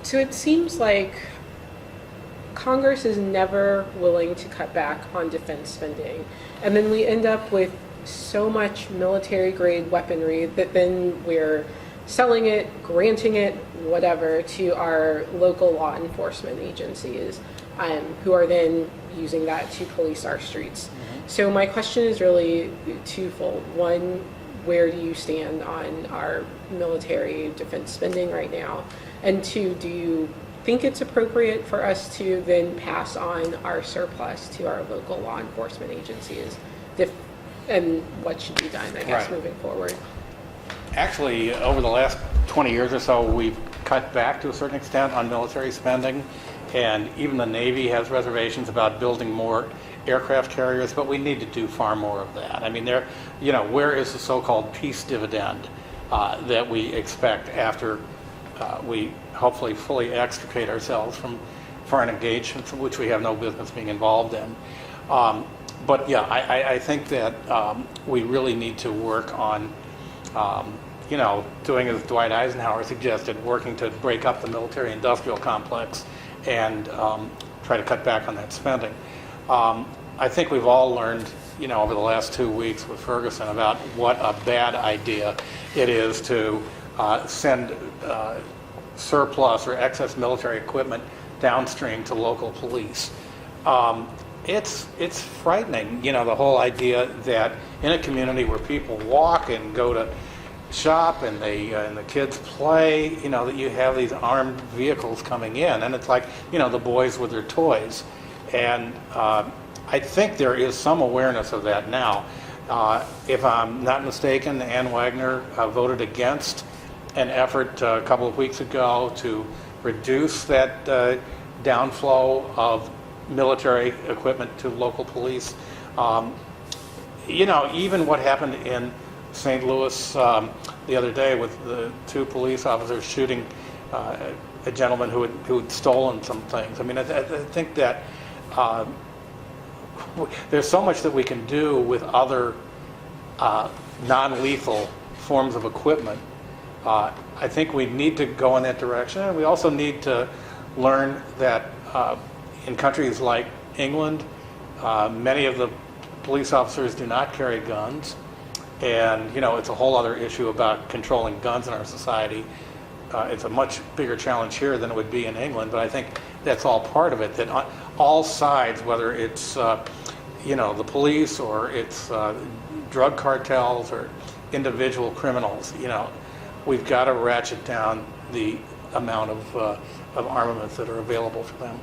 So it seems like Congress is never willing to cut back on defense spending. And then we end up with so much military grade weaponry that then we're selling it, granting it, whatever, to our local law enforcement agencies, who are then using that to police our streets. So my question is really twofold. One, where do you stand on our military defense spending right now? And two, do you think it's appropriate for us to then pass on our surplus to our local law enforcement agencies? And what should be done, I guess, Right. moving forward? Actually, over the last 20 years or so, we've cut back to a certain extent on military spending, and even the Navy has reservations about building more aircraft carriers, but we need to do far more of that. I mean, where is the so-called peace dividend that we expect after we hopefully fully extricate ourselves from foreign engagements in which we have no business being involved in? But yeah, I think that we really need to work on, doing as Dwight Eisenhower suggested, working to break up the military-industrial complex and try to cut back on that spending. I think we've all learned, over the last 2 weeks with Ferguson about what a bad idea it is to send surplus or excess military equipment downstream to local police. It's frightening, the whole idea that in a community where people walk and go to shop and the kids play, that you have these armed vehicles coming in, and it's like, the boys with their toys. And I think there is some awareness of that now. If I'm not mistaken, Ann Wagner voted against an effort a couple of weeks ago to reduce that downflow of military equipment to local police. Even what happened in St. Louis the other day with the 2 police officers shooting a gentleman who had stolen some things. I mean, I think that there's so much that we can do with other non-lethal forms of equipment. I think we need to go in that direction, and we also need to learn that in countries like England, many of the police officers do not carry guns, and it's a whole other issue about controlling guns in our society. It's a much bigger challenge here than it would be in England, but I think that's all part of it, that on all sides, whether it's the police or it's drug cartels or individual criminals, we've got to ratchet down the amount of armaments that are available for them.